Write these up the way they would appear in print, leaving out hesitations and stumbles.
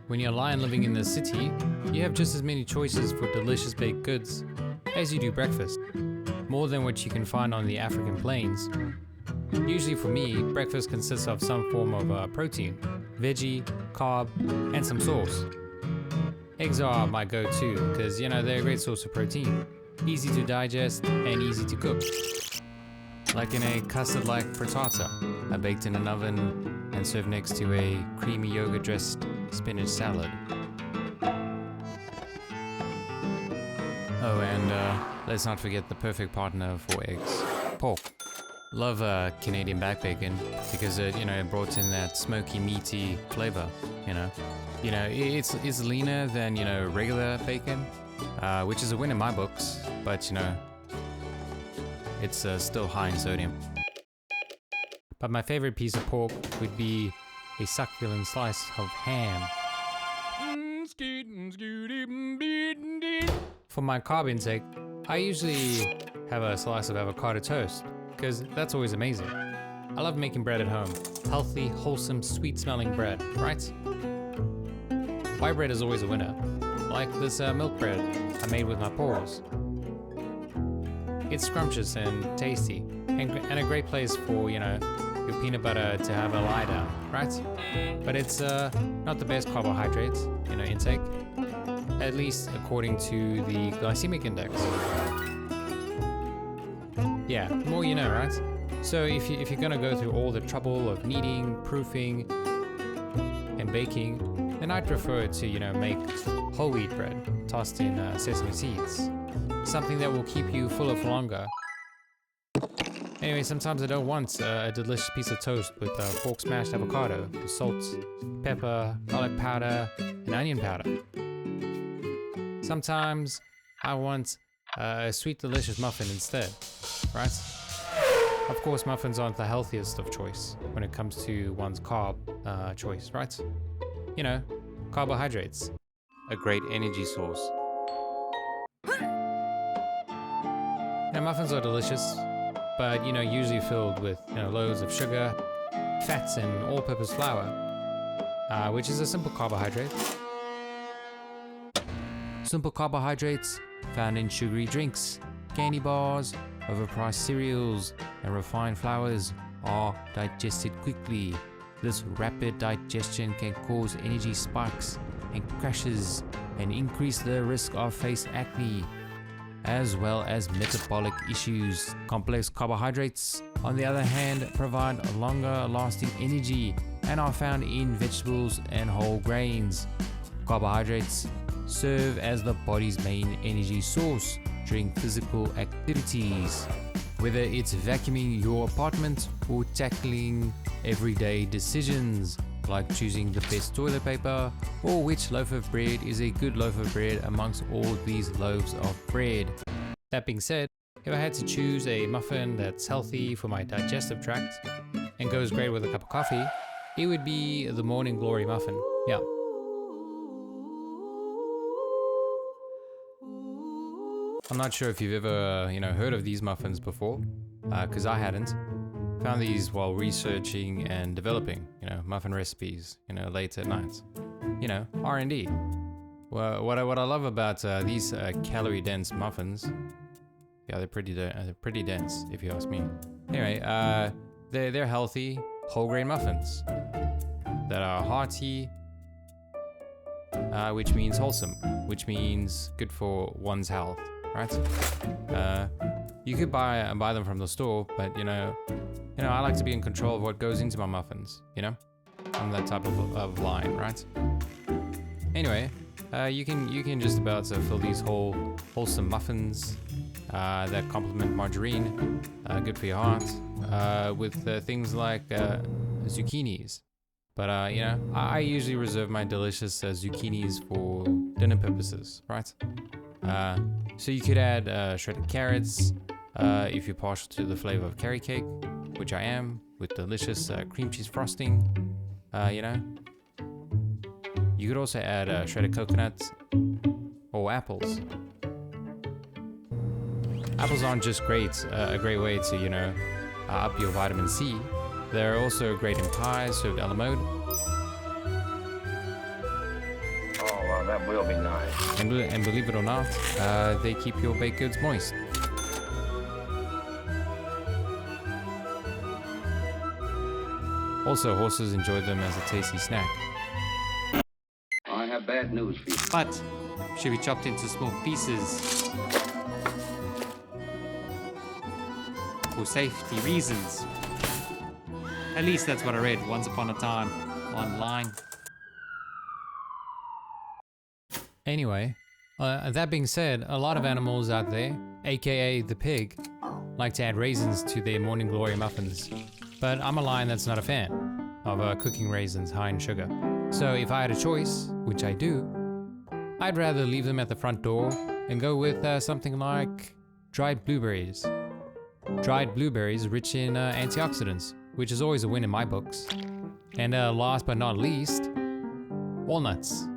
When you're a lion living in the city, you have just as many choices for delicious baked goods as you do breakfast, more than what you can find on the African plains. Usually for me, breakfast consists of some form of protein, veggie, carb, and some sauce. Eggs are my go-to because, they're a great source of protein, easy to digest and easy to cook. Like in a custard-like frittata, baked in an oven and served next to a creamy yogurt-dressed spinach salad. Oh, and let's not forget the perfect partner for eggs, pork. Love Canadian back bacon because it brought in that smoky, meaty flavor. It's leaner than regular bacon, which is a win in my books. But it's still high in sodium. But my favorite piece of pork would be a succulent slice of ham. For my carb intake, I usually have a slice of avocado toast, because that's always amazing. I love making bread at home. Healthy, wholesome, sweet-smelling bread, right? White bread is always a winner, like this milk bread I made with my paws. It's scrumptious and tasty, and a great place for, your peanut butter to have a lie down, right? But it's not the best carbohydrate, intake, at least according to the glycemic index. Yeah, the more you know, right? So if you're gonna go through all the trouble of kneading, proofing, and baking, then I'd prefer to, make whole wheat bread tossed in sesame seeds. Something that will keep you fuller for longer. Anyway, sometimes I don't want a delicious piece of toast with fork smashed avocado, with salt, pepper, garlic powder, and onion powder. Sometimes I want a sweet, delicious muffin instead, right? Of course, muffins aren't the healthiest of choice when it comes to one's carb choice, right? Carbohydrates, a great energy source. Now, muffins are delicious, but usually filled with loads of sugar, fats, and all-purpose flour, which is a simple carbohydrate. Simple carbohydrates found in sugary drinks, candy bars, overpriced cereals, and refined flours are digested quickly. This rapid digestion can cause energy spikes and crashes and increase the risk of face acne, as well as metabolic issues. Complex carbohydrates, on the other hand, provide longer lasting energy and are found in vegetables and whole grains. Carbohydrates serve as the body's main energy source during physical activities, whether it's vacuuming your apartment or tackling everyday decisions like choosing the best toilet paper or which loaf of bread is a good loaf of bread amongst all these loaves of bread. That being said, if I had to choose a muffin that's healthy for my digestive tract and goes great with a cup of coffee, it would be the Morning Glory Muffin. Yeah. I'm not sure if you've ever, heard of these muffins before, because I hadn't. Found these while researching and developing, muffin recipes, late at night. R&D. Well, what I love about these calorie-dense muffins, yeah, they're pretty dense, if you ask me. Anyway, they're healthy, whole grain muffins that are hearty, which means wholesome, which means good for one's health. Right? You could buy them from the store, but I like to be in control of what goes into my muffins. I'm that type of line, right? Anyway, you can just about fill these wholesome muffins that complement margarine, good for your heart, with things like zucchinis. But I usually reserve my delicious zucchinis for dinner purposes, right? So you could add shredded carrots if you're partial to the flavor of carrot cake, which I am, with delicious cream cheese frosting. You could also add shredded coconuts or apples. Apples aren't just a great way to up your vitamin C. They're also great in pies served a la mode. will be nice. And believe it or not, they keep your baked goods moist. Also, horses enjoy them as a tasty snack. I have bad news for you. But should be chopped into small pieces for safety reasons. At least that's what I read once upon a time online. Anyway, that being said, a lot of animals out there, aka the pig, like to add raisins to their Morning Glory muffins. But I'm a lion that's not a fan of cooking raisins high in sugar. So if I had a choice, which I do, I'd rather leave them at the front door and go with something like dried blueberries. Dried blueberries rich in antioxidants, which is always a win in my books. And last but not least, walnuts.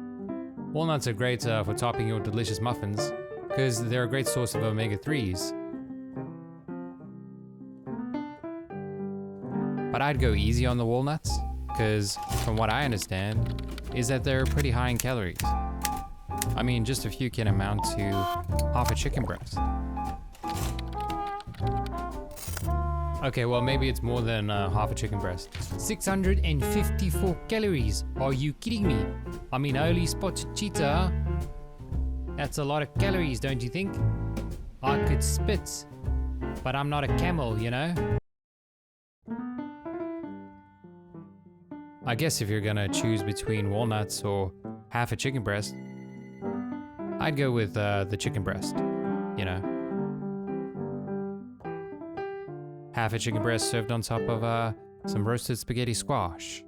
Walnuts are great for topping your delicious muffins because they're a great source of omega-3s. But I'd go easy on the walnuts because from what I understand is that they're pretty high in calories. I mean, just a few can amount to half a chicken breast. Okay, well maybe it's more than half a chicken breast. 654 calories. Are you kidding me? I mean, holy spotted cheetah. That's a lot of calories, don't you think? I could spit, but I'm not a camel, you know? I guess if you're gonna choose between walnuts or half a chicken breast, I'd go with the chicken breast, you know? Half a chicken breast served on top of some roasted spaghetti squash.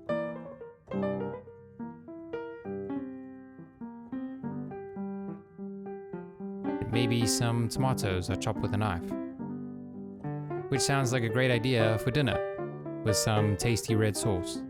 Maybe some tomatoes chopped with a knife. Which sounds like a great idea for dinner, with some tasty red sauce.